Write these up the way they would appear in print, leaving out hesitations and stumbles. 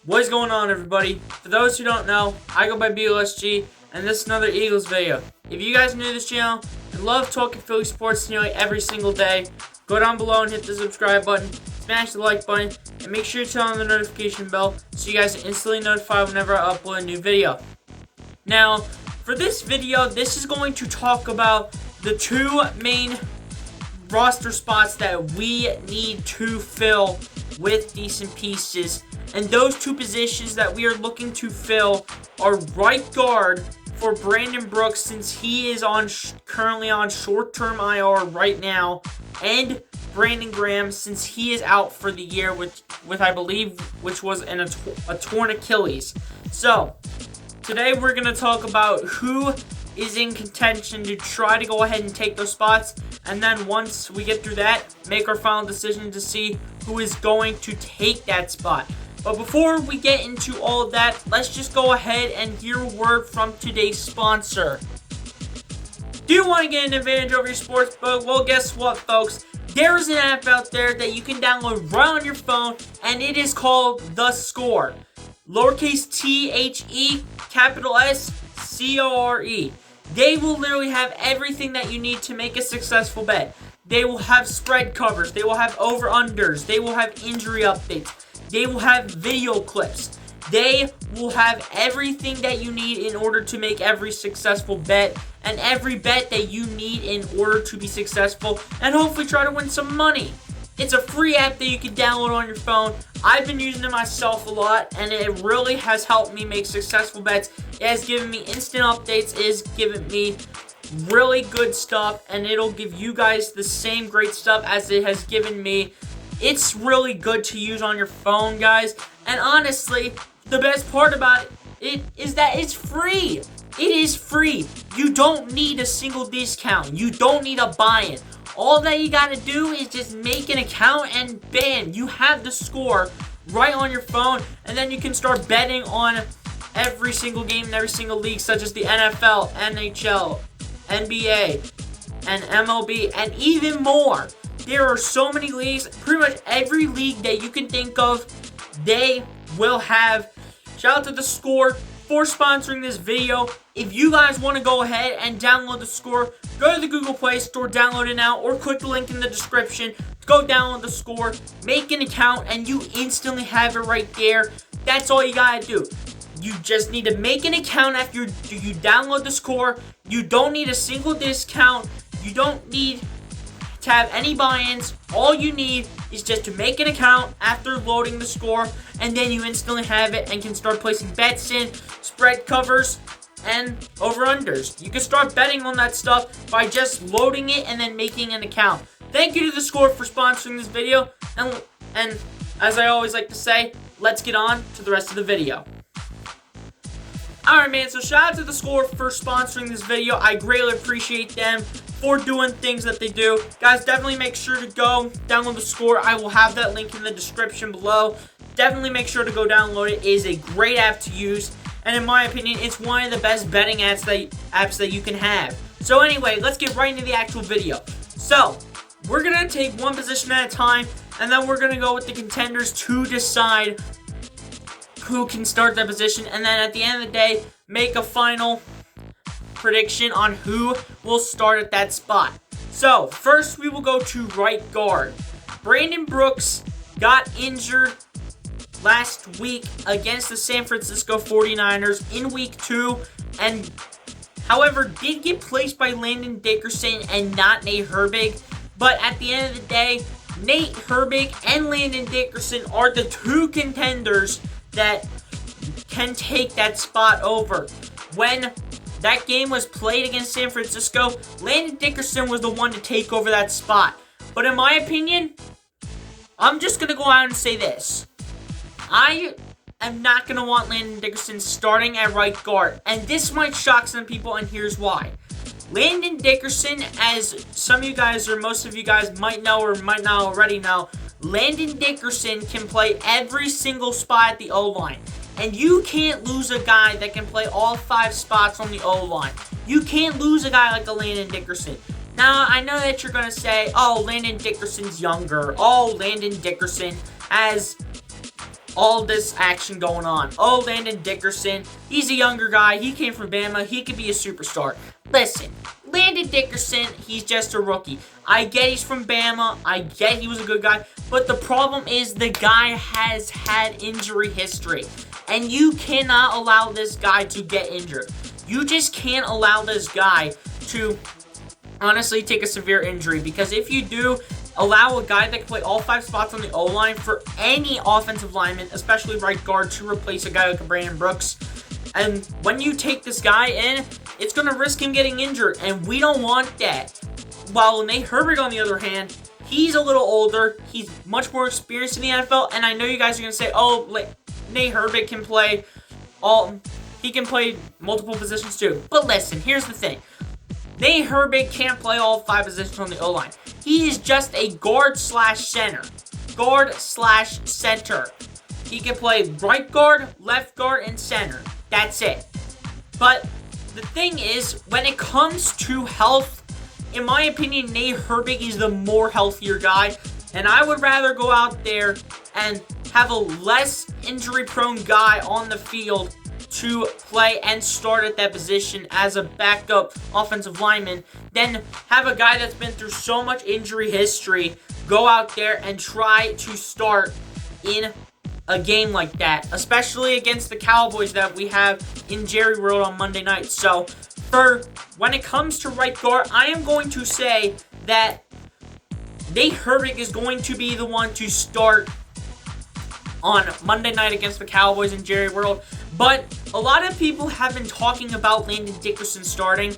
What is going on, everybody? For those who don't know, I go by BLSG, and this is another Eagles video. If you guys are new to this channel and love talking Philly sports nearly every single day, go down below and hit the subscribe button, smash the like button, and make sure to turn on the notification bell so you guys are instantly notified whenever I upload a new video. Now, for this video, this is going to talk about the two main roster spots that we need to fill with decent pieces. And those two positions that we are looking to fill are right guard for Brandon Brooks, since he is currently on short-term IR right now, and Brandon Graham, since he is out for the year with I believe, which was a torn Achilles. So, today we're going to talk about who is in contention to try to go ahead and take those spots, and then once we get through that, make our final decision to see who is going to take that spot. But before we get into all of that, let's just go ahead and hear a word from today's sponsor. Do you want to get an advantage over your sportsbook? Well, guess what, folks? There is an app out there that you can download right on your phone, and it is called The Score. Lowercase T-H-E, capital S-C-O-R-E. They will literally have everything that you need to make a successful bet. They will have spread covers. They will have over-unders. They will have injury updates. They will have video clips. They will have everything that you need in order to make every successful bet, and every bet that you need in order to be successful and hopefully try to win some money. It's a free app that you can download on your phone. I've been using it myself a lot, and it really has helped me make successful bets. It has given me instant updates. It has given me really good stuff, and it'll give you guys the same great stuff as it has given me. It's really good to use on your phone, guys. And honestly, the best part about it is that it's free. It is free. You don't need a single discount. You don't need a buy-in. All that you gotta do is just make an account, and bam, you have The Score right on your phone. And then you can start betting on every single game in every single league, such as the NFL, NHL, NBA, and MLB, and even more. There are so many leagues. Pretty much every league that you can think of, they will have. Shout out to The Score for sponsoring this video. If you guys want to go ahead and download The Score, go to the Google Play Store, download it now, or click the link in the description. Go download The Score, make an account, and you instantly have it right there. That's all you gotta do. You just need to make an account after you download The Score. You don't need a single discount. You don't need to have any buy-ins. All you need is just to make an account after loading The Score, and then you instantly have it and can start placing bets in, spread covers, and over-unders. You can start betting on that stuff by just loading it and then making an account. Thank you to The Score for sponsoring this video, and as I always like to say, let's get on to the rest of the video. Alright, man, so shout out to The Score for sponsoring this video. I greatly appreciate them for doing things that they do. Guys, definitely make sure to go download The Score. I will have that link in the description below. Definitely make sure to go download it. It is a great app to use, and in my opinion, it's one of the best betting apps that you can have. So anyway, let's get right into the actual video. So, we're going to take one position at a time, and then we're going to go with the contenders to decide who can start that position, and then at the end of the day, make a final prediction on who will start at that spot. So, first we will go to right guard. Brandon Brooks got injured last week against the San Francisco 49ers in week 2, and however did get placed by Landon Dickerson and not Nate Herbig. But at the end of the day, Nate Herbig and Landon Dickerson are the two contenders that can take that spot over. When that game was played against San Francisco, Landon Dickerson was the one to take over that spot. But in my opinion, I'm just going to go out and say this. I am not going to want Landon Dickerson starting at right guard. And this might shock some people, and here's why. Landon Dickerson, as some of you guys or most of you guys might know or might not already know, Landon Dickerson can play every single spot at the O-line. And you can't lose a guy that can play all 5 spots on the O-line. You can't lose a guy like a Landon Dickerson. Now, I know that you're going to say, oh, Landon Dickerson's younger. Oh, Landon Dickerson has all this action going on. Oh, Landon Dickerson, he's a younger guy. He came from Bama. He could be a superstar. Listen, Landon Dickerson, he's just a rookie. I get he's from Bama. I get he was a good guy. But the problem is the guy has had injury history. And you cannot allow this guy to get injured. You just can't allow this guy to honestly take a severe injury. Because if you do allow a guy that can play all 5 spots on the O-line for any offensive lineman, especially right guard, to replace a guy like Brandon Brooks, and when you take this guy in, it's going to risk him getting injured, and we don't want that. While Nate Herbig, on the other hand, he's a little older. He's much more experienced in the NFL, and I know you guys are going to say, oh, Nate Herbig can play he can play multiple positions too. But listen, here's the thing. Nate Herbig can't play all 5 positions on the O-line. He is just a guard/center. Guard/center. He can play right guard, left guard, and center. That's it. But the thing is, when it comes to health, in my opinion, Nate Herbig is the more healthier guy. And I would rather go out there and have a less injury-prone guy on the field to play and start at that position as a backup offensive lineman than have a guy that's been through so much injury history go out there and try to start in a game like that, especially against the Cowboys that we have in Jerry World on Monday night. So, when it comes to right guard, I am going to say that Nate Herbig is going to be the one to start on Monday night against the Cowboys in Jerry World. But a lot of people have been talking about Landon Dickerson starting.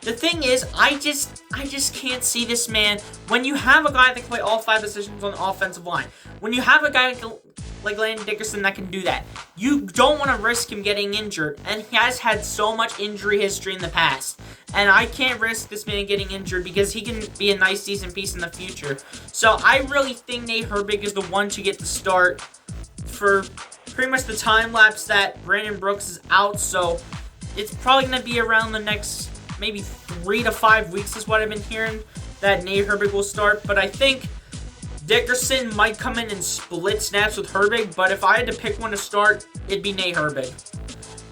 The thing is, I just can't see this man. When you have a guy that can play all 5 positions on the offensive line, when you have a guy like Landon Dickerson that can do that, you don't want to risk him getting injured. And he has had so much injury history in the past. And I can't risk this man getting injured because he can be a nice season piece in the future. So I really think Nate Herbig is the one to get the start for pretty much the time lapse that Brandon Brooks is out. So it's probably going to be around the next maybe 3 to 5 weeks is what I've been hearing that Nate Herbig will start. But I think Dickerson might come in and split snaps with Herbig. But if I had to pick one to start, it'd be Nate Herbig.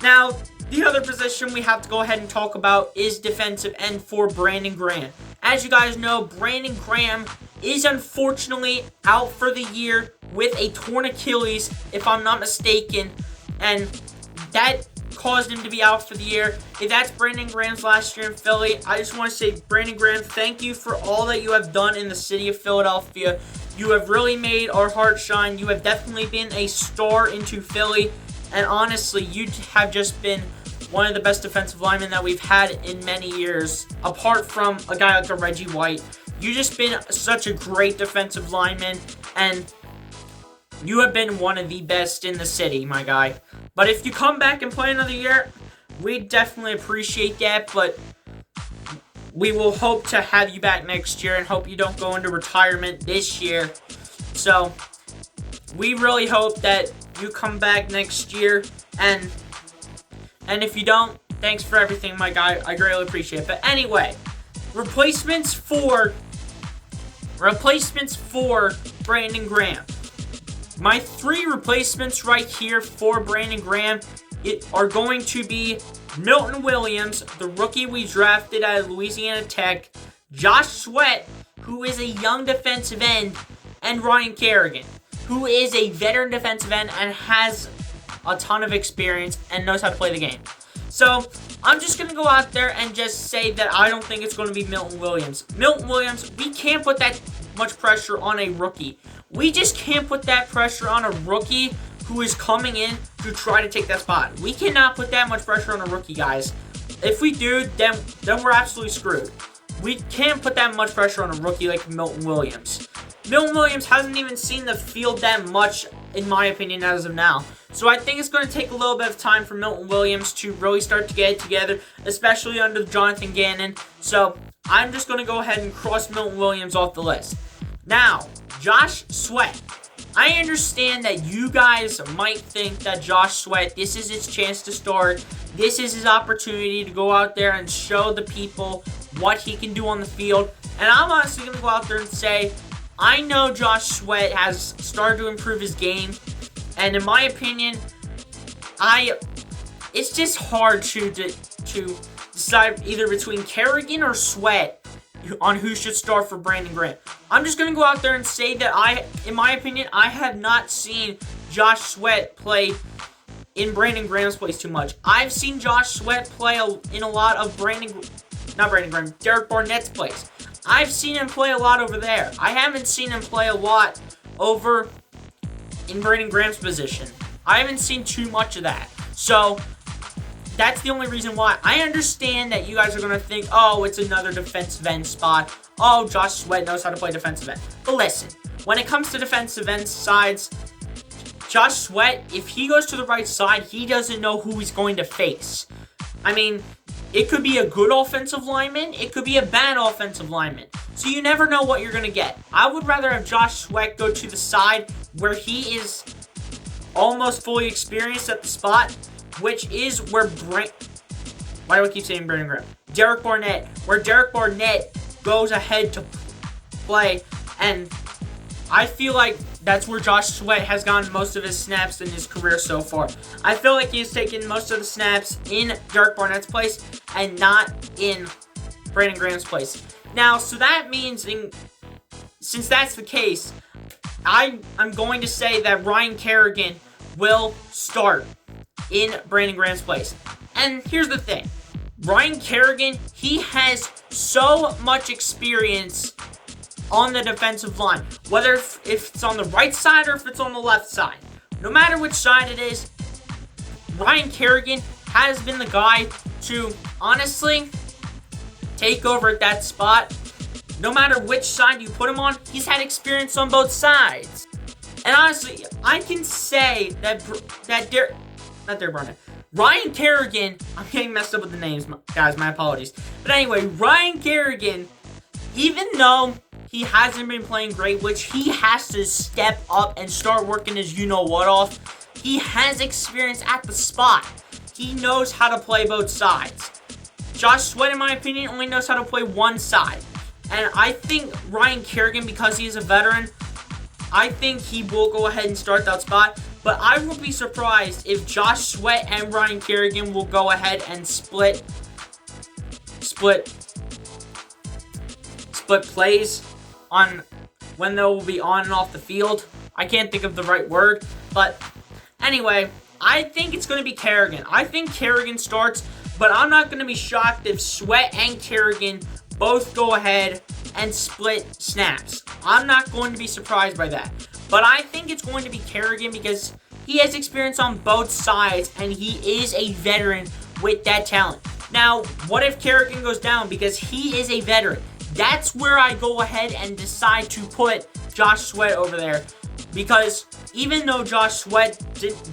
Now, the other position we have to go ahead and talk about is defensive end for Brandon Graham. As you guys know, Brandon Graham is unfortunately out for the year with a torn Achilles, if I'm not mistaken, and that caused him to be out for the year. If that's Brandon Graham's last year in Philly, I just want to say, Brandon Graham, thank you for all that you have done in the city of Philadelphia. You have really made our hearts shine. You have definitely been a star into Philly, and honestly, you have just been one of the best defensive linemen that we've had in many years, apart from a guy like a Reggie White. You've just been such a great defensive lineman, and you have been one of the best in the city, my guy. But if you come back and play another year, we definitely appreciate that, but we will hope to have you back next year and hope you don't go into retirement this year. So, we really hope that you come back next year, and if you don't, thanks for everything, my guy. I greatly appreciate it. But anyway, replacements for Brandon Graham. My 3 replacements right here for Brandon Graham are going to be Milton Williams, the rookie we drafted out of Louisiana Tech, Josh Sweat, who is a young defensive end, and Ryan Kerrigan, who is a veteran defensive end and has a ton of experience and knows how to play the game. So, I'm just going to go out there and just say that I don't think it's going to be Milton Williams. Milton Williams, we can't put that much pressure on a rookie. We just can't put that pressure on a rookie who is coming in to try to take that spot. We cannot put that much pressure on a rookie, guys. If we do, then we're absolutely screwed. We can't put that much pressure on a rookie like Milton Williams. Milton Williams hasn't even seen the field that much, in my opinion, as of now. So I think it's going to take a little bit of time for Milton Williams to really start to get it together, especially under Jonathan Gannon. So I'm just going to go ahead and cross Milton Williams off the list. Now, Josh Sweat. I understand that you guys might think that Josh Sweat, this is his chance to start. This is his opportunity to go out there and show the people what he can do on the field. And I'm honestly going to go out there and say, I know Josh Sweat has started to improve his game. And in my opinion, it's just hard to decide either between Kerrigan or Sweat on who should start for Brandon Graham. I'm just going to go out there and say that in my opinion, I have not seen Josh Sweat play in Brandon Graham's place too much. I've seen Josh Sweat play in a lot of Derek Barnett's place. I've seen him play a lot over there. I haven't seen him play a lot over in Brandon Graham's position. I haven't seen too much of that. So, that's the only reason why. I understand that you guys are going to think, oh, it's another defensive end spot. Oh, Josh Sweat knows how to play defensive end. But listen, when it comes to defensive end sides, Josh Sweat, if he goes to the right side, he doesn't know who he's going to face. I mean, it could be a good offensive lineman. It could be a bad offensive lineman. So you never know what you're going to get. I would rather have Josh Sweat go to the side where he is almost fully experienced at the spot, which is where why do I keep saying Brandon Graham? Derek Barnett. Where Derek Barnett goes ahead to play. And I feel like that's where Josh Sweat has gotten most of his snaps in his career so far. I feel like he's taken most of the snaps in Derek Barnett's place and not in Brandon Graham's place. Now, so that means, since that's the case, I'm going to say that Ryan Kerrigan will start in Brandon Graham's place. And here's the thing. Ryan Kerrigan, he has so much experience on the defensive line. Whether if it's on the right side or if it's on the left side. No matter which side it is, Ryan Kerrigan has been the guy to, honestly, take over at that spot. No matter which side you put him on, he's had experience on both sides. And honestly, I can say that Ryan Kerrigan, I'm getting messed up with the names, guys, my apologies. But anyway, Ryan Kerrigan, even though he hasn't been playing great, which he has to step up and start working his you-know-what off, he has experience at the spot. He knows how to play both sides. Josh Sweat, in my opinion, only knows how to play one side. And I think Ryan Kerrigan, because he is a veteran, I think he will go ahead and start that spot. But I won't be surprised if Josh Sweat and Ryan Kerrigan will go ahead and split plays on when they will be on and off the field. I can't think of the right word. But anyway, I think it's going to be Kerrigan. I think Kerrigan starts, but I'm not going to be shocked if Sweat and Kerrigan both go ahead and split snaps. I'm not going to be surprised by that. But I think it's going to be Kerrigan because he has experience on both sides and he is a veteran with that talent. Now, what if Kerrigan goes down because he is a veteran? That's where I go ahead and decide to put Josh Sweat over there. Because even though Josh Sweat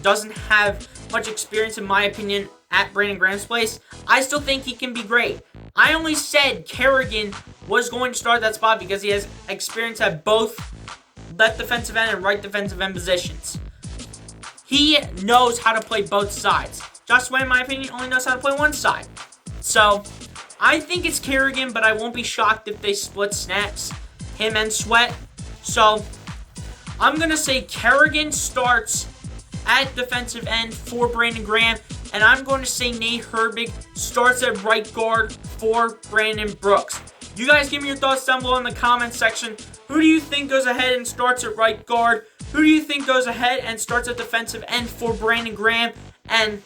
doesn't have much experience, in my opinion, at Brandon Graham's place, I still think he can be great. I only said Kerrigan was going to start that spot because he has experience at both left defensive end and right defensive end positions. He knows how to play both sides. Josh Sweat, in my opinion, only knows how to play one side. So, I think it's Kerrigan, but I won't be shocked if they split snaps, him and Sweat. So, I'm going to say Kerrigan starts at defensive end for Brandon Graham, and I'm going to say Nate Herbig starts at right guard for Brandon Brooks. You guys give me your thoughts down below in the comment section. Who do you think goes ahead and starts at right guard? Who do you think goes ahead and starts at defensive end for Brandon Graham? And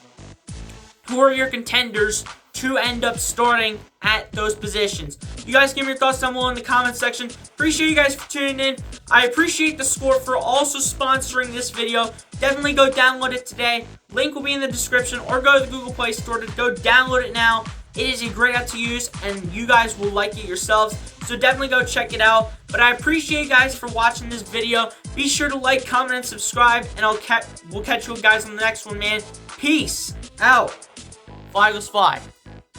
who are your contenders to end up starting at those positions? You guys give me your thoughts down below in the comment section. Appreciate you guys for tuning in. I appreciate the Score for also sponsoring this video. Definitely go download it today. Link will be in the description, or go to the Google Play Store to go download it now. It is a great app to use, and you guys will like it yourselves. So definitely go check it out. But I appreciate you guys for watching this video. Be sure to like, comment, and subscribe, and we'll catch you guys on the next one, man. Peace out. Fly Eagles Fly.